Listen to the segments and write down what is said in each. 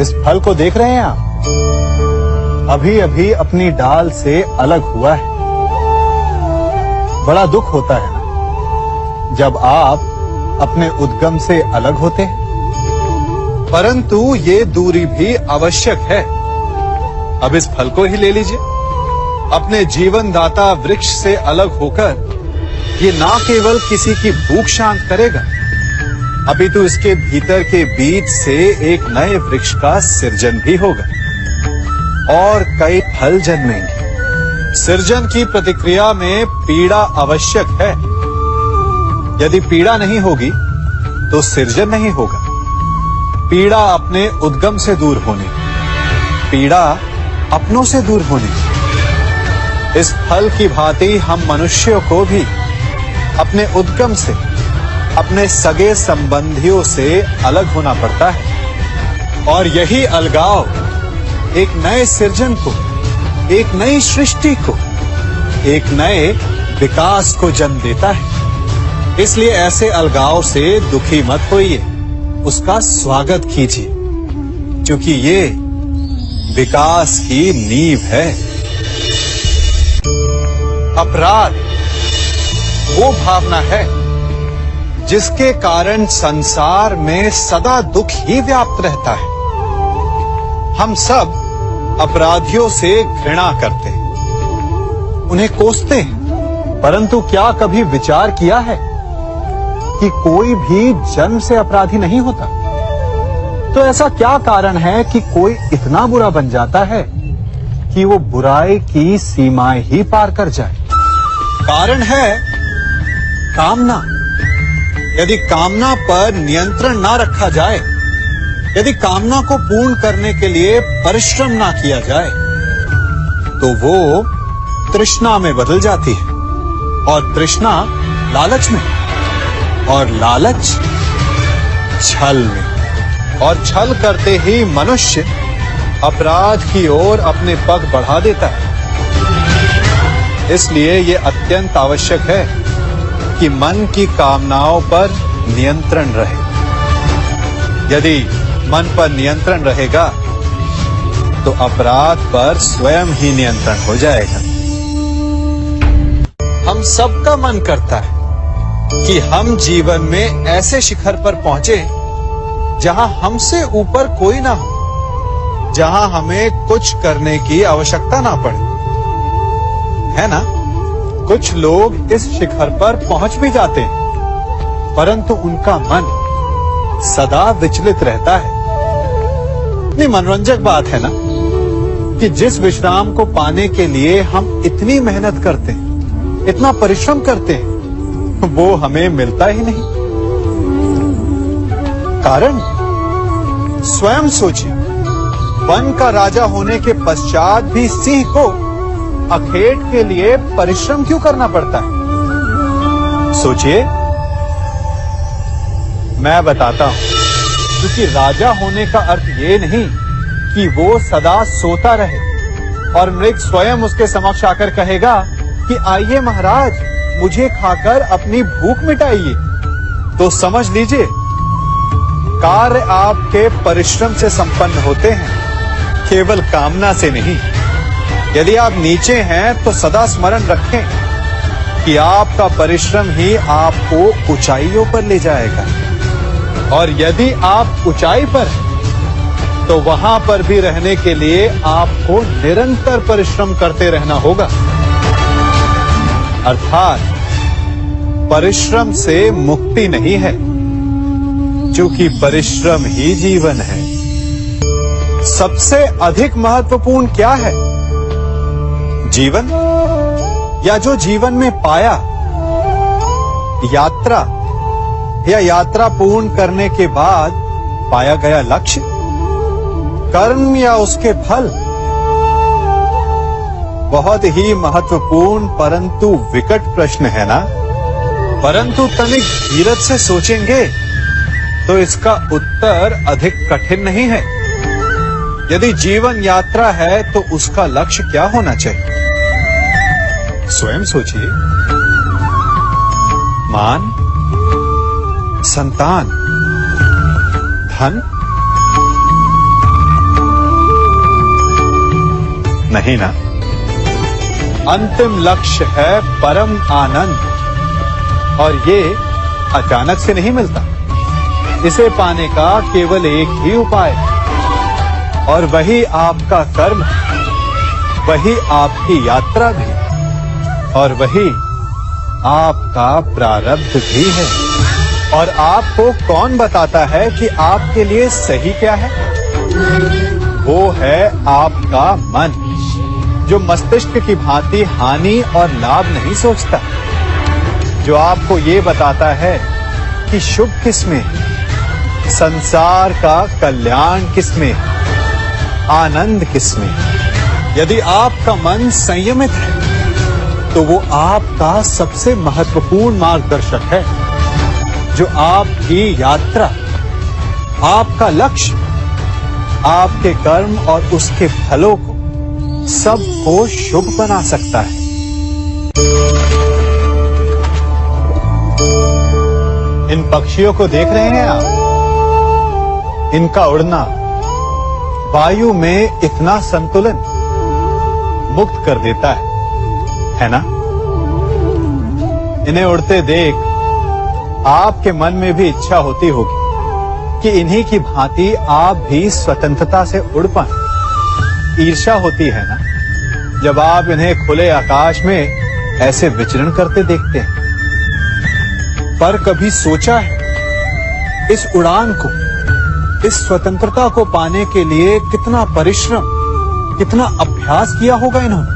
इस फल को देख रहे हैं आप? अभी अभी अपनी डाल से अलग हुआ है। बड़ा दुख होता है ना जब आप अपने उद्गम से अलग होते हैं, परंतु ये दूरी भी आवश्यक है। अब इस फल को ही ले लीजिए। अपने जीवन दाता वृक्ष से अलग होकर ये ना केवल किसी की भूख शांत करेगा, अभी तो इसके भीतर के बीज से एक नए वृक्ष का सृजन भी होगा और कई फल जन्मेंगे। सृजन की प्रतिक्रिया में पीड़ा आवश्यक है। यदि पीड़ा नहीं होगी तो सृजन नहीं होगा। पीड़ा अपने उद्गम से दूर होने, पीड़ा अपनों से दूर होने। इस फल की भांति हम मनुष्यों को भी अपने उद्गम से, अपने सगे संबंधियों से अलग होना पड़ता है। और यही अलगाव एक नए सृजन को, एक नई सृष्टि को, एक नए विकास को जन्म देता है। इसलिए ऐसे अलगाव से दुखी मत होइए, उसका स्वागत कीजिए, क्योंकि ये विकास की नींव है। अपराध वो भावना है जिसके कारण संसार में सदा दुख ही व्याप्त रहता है। हम सब अपराधियों से घृणा करते हैं, उन्हें कोसते हैं, परंतु क्या कभी विचार किया है कि कोई भी जन्म से अपराधी नहीं होता? तो ऐसा क्या कारण है कि कोई इतना बुरा बन जाता है कि वो बुराई की सीमाएं ही पार कर जाए? कारण है कामना। यदि कामना पर नियंत्रण ना रखा जाए, यदि कामना को पूर्ण करने के लिए परिश्रम ना किया जाए, तो वो तृष्णा में बदल जाती है, और तृष्णा लालच में, और लालच छल में, और छल करते ही मनुष्य अपराध की ओर अपने पग बढ़ा देता है। इसलिए ये अत्यंत आवश्यक है कि मन की कामनाओं पर नियंत्रण रहे। यदि मन पर नियंत्रण रहेगा तो अपराध पर स्वयं ही नियंत्रण हो जाएगा। हम सबका मन करता है कि हम जीवन में ऐसे शिखर पर पहुंचे जहां हमसे ऊपर कोई ना हो, जहां हमें कुछ करने की आवश्यकता ना पड़े, है ना? कुछ लोग इस शिखर पर पहुंच भी जाते हैं, परंतु उनका मन सदा विचलित रहता है। इतनी मनोरंजक बात है ना कि जिस विश्राम को पाने के लिए हम इतनी मेहनत करते हैं, इतना परिश्रम करते हैं, वो हमें मिलता ही नहीं। कारण स्वयं सोचिए, वन का राजा होने के पश्चात भी सिंह को अखेट के लिए परिश्रम क्यों करना पड़ता है? सोचिए। मैं बताता हूं, क्योंकि राजा होने का अर्थ ये नहीं कि वो सदा सोता रहे और मृग स्वयं उसके समक्ष आकर कहेगा कि आइए महाराज, मुझे खाकर अपनी भूख मिटाइए। तो समझ लीजिए, कार्य आपके परिश्रम से संपन्न होते हैं, केवल कामना से नहीं। यदि आप नीचे हैं तो सदा स्मरण रखें कि आपका परिश्रम ही आपको ऊंचाइयों पर ले जाएगा, और यदि आप ऊंचाई पर हैं तो वहां पर भी रहने के लिए आपको निरंतर परिश्रम करते रहना होगा। अर्थात परिश्रम से मुक्ति नहीं है, क्योंकि परिश्रम ही जीवन है। सबसे अधिक महत्वपूर्ण क्या है? जीवन, या जो जीवन में पाया, यात्रा, या यात्रा पूर्ण करने के बाद पाया गया लक्ष्य, कर्म या उसके फल? बहुत ही महत्वपूर्ण परंतु विकट प्रश्न है ना? परंतु तनिक धीरज से सोचेंगे तो इसका उत्तर अधिक कठिन नहीं है। यदि जीवन यात्रा है तो उसका लक्ष्य क्या होना चाहिए? स्वयं सोचिए। मान, संतान, धन, नहीं ना। अंतिम लक्ष्य है परम आनंद, और ये अचानक से नहीं मिलता। इसे पाने का केवल एक ही उपाय, और वही आपका कर्म, वही आपकी यात्रा भी, और वही आपका प्रारब्ध भी है। और आपको कौन बताता है कि आपके लिए सही क्या है? वो है आपका मन, जो मस्तिष्क की भांति हानि और लाभ नहीं सोचता, जो आपको ये बताता है कि शुभ किसमें, संसार का कल्याण किसमें, आनंद किसमें। यदि आपका मन संयमित है तो वो आपका सबसे महत्वपूर्ण मार्गदर्शक है, जो आपकी यात्रा, आपका लक्ष्य, आपके कर्म और उसके फलों को सबको शुभ बना सकता है। इन पक्षियों को देख रहे हैं आप? इनका उड़ना वायु में इतना संतुलन मुक्त कर देता है ना? इन्हें उड़ते देख आपके मन में भी इच्छा होती होगी कि इन्हीं की भांति आप भी स्वतंत्रता से उड़ पाएं। ईर्ष्या होती है ना, जब आप इन्हें खुले आकाश में ऐसे विचरण करते देखते हैं। पर कभी सोचा है इस उड़ान को, इस स्वतंत्रता को पाने के लिए कितना परिश्रम, कितना अभ्यास किया होगा इन्होंने?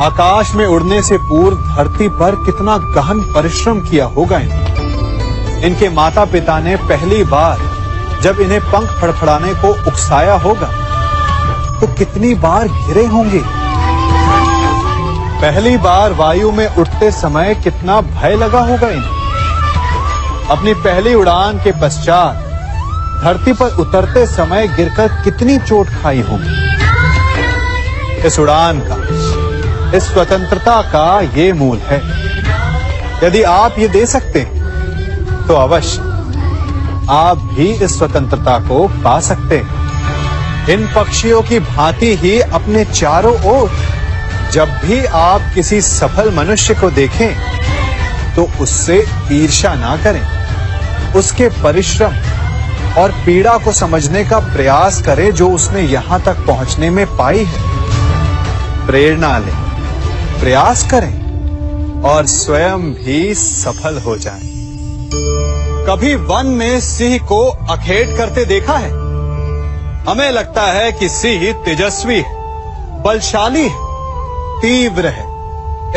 आकाश में उड़ने से पूर्व धरती पर कितना गहन परिश्रम किया होगा इन्होंने। इनके माता पिता ने पहली बार जब इन्हें पंख फड़फड़ाने को उकसाया होगा तो कितनी बार गिरे होंगे। पहली बार वायु में उड़ते समय कितना भय लगा होगा इन्हें। अपनी पहली उड़ान के पश्चात धरती पर उतरते समय गिरकर कितनी चोट खाई होगी। इस उड़ान का, इस स्वतंत्रता का ये मूल है। यदि आप ये दे सकते हैं तो अवश्य आप भी इस स्वतंत्रता को पा सकते हैं। इन पक्षियों की भांति ही अपने चारों ओर जब भी आप किसी सफल मनुष्य को देखें तो उससे ईर्ष्या ना करें, उसके परिश्रम और पीड़ा को समझने का प्रयास करें जो उसने यहां तक पहुंचने में पाई है। प्रेरणा लें, प्रयास करें और स्वयं भी सफल हो जाएं। कभी वन में सिंह को अखेट करते देखा है? हमें लगता है कि सिंह तेजस्वी है, बलशाली है, तीव्र है,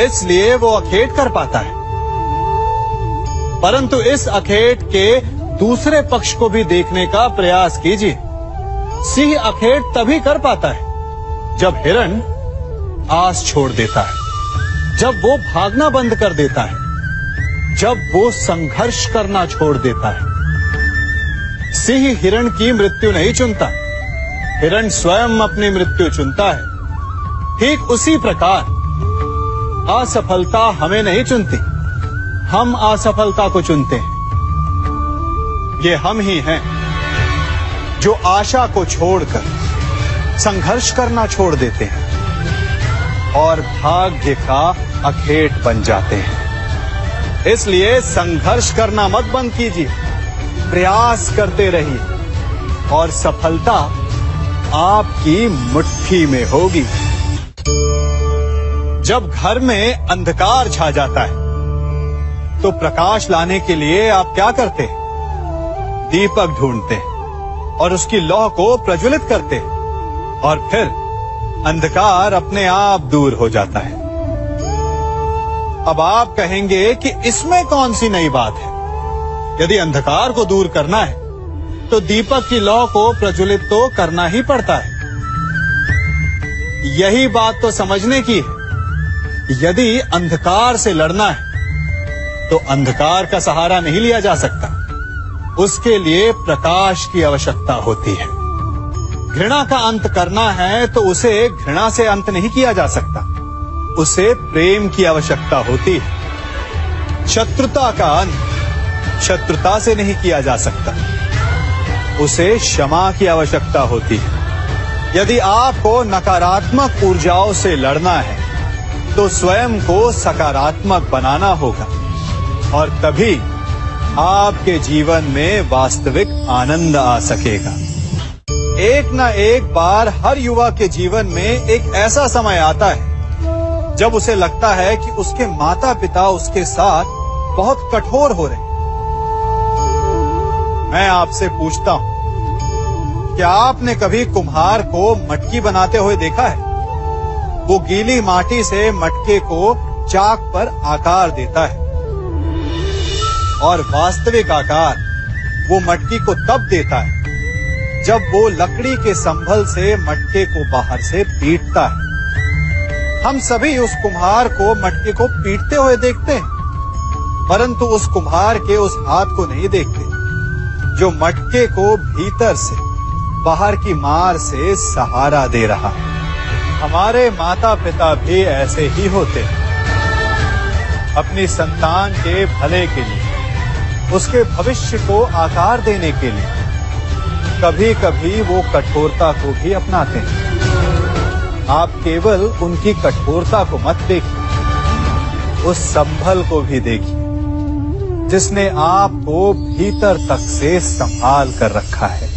इसलिए वो अखेट कर पाता है। परंतु इस अखेट के दूसरे पक्ष को भी देखने का प्रयास कीजिए। सिंह अखेट तभी कर पाता है जब हिरण आस छोड़ देता है, जब वो भागना बंद कर देता है, जब वो संघर्ष करना छोड़ देता है। सिंह हिरण की मृत्यु नहीं चुनता, हिरण स्वयं अपनी मृत्यु चुनता है। ठीक उसी प्रकार असफलता हमें नहीं चुनती, हम असफलता को चुनते हैं। ये हम ही हैं जो आशा को छोड़कर संघर्ष करना छोड़ देते हैं और भाग्य का अखेट बन जाते हैं। इसलिए संघर्ष करना मत बंद कीजिए, प्रयास करते रहिए और सफलता आपकी मुट्ठी में होगी। जब घर में अंधकार छा जाता है तो प्रकाश लाने के लिए आप क्या करते हैं? दीपक ढूंढते हैं और उसकी लौ को प्रज्वलित करते हैं और फिर अंधकार अपने आप दूर हो जाता है। अब आप कहेंगे कि इसमें कौन सी नई बात है? यदि अंधकार को दूर करना है तो दीपक की लौ को प्रज्वलित तो करना ही पड़ता है। यही बात तो समझने की है। यदि अंधकार से लड़ना है तो अंधकार का सहारा नहीं लिया जा सकता, उसके लिए प्रकाश की आवश्यकता होती है। घृणा का अंत करना है तो उसे घृणा से अंत नहीं किया जा सकता, उसे प्रेम की आवश्यकता होती है। शत्रुता का अंत शत्रुता से नहीं किया जा सकता, उसे क्षमा की आवश्यकता होती है। यदि आपको नकारात्मक ऊर्जाओं से लड़ना है तो स्वयं को सकारात्मक बनाना होगा और तभी आपके जीवन में वास्तविक आनंद आ सकेगा। एक न एक बार हर युवा के जीवन में एक ऐसा समय आता है जब उसे लगता है कि उसके माता पिता उसके साथ बहुत कठोर हो रहे हैं। मैं आपसे पूछता हूं, क्या आपने कभी कुम्हार को मटकी बनाते हुए देखा है? वो गीली माटी से मटके को चाक पर आकार देता है और वास्तविक आकार वो मटकी को तब देता है जब वो लकड़ी के संभल से मटके को बाहर से पीटता है। हम सभी उस कुम्हार को मटके को पीटते हुए देखते हैं, परंतु उस कुम्हार के उस हाथ को नहीं देखते जो मटके को भीतर से बाहर की मार से सहारा दे रहा है। हमारे माता पिता भी ऐसे ही होते हैं। अपनी संतान के भले के लिए, उसके भविष्य को आकार देने के लिए कभी कभी वो कठोरता को भी अपनाते हैं। आप केवल उनकी कठोरता को मत देखिए, उस संभल को भी देखिए जिसने आपको भीतर तक से संभाल कर रखा है।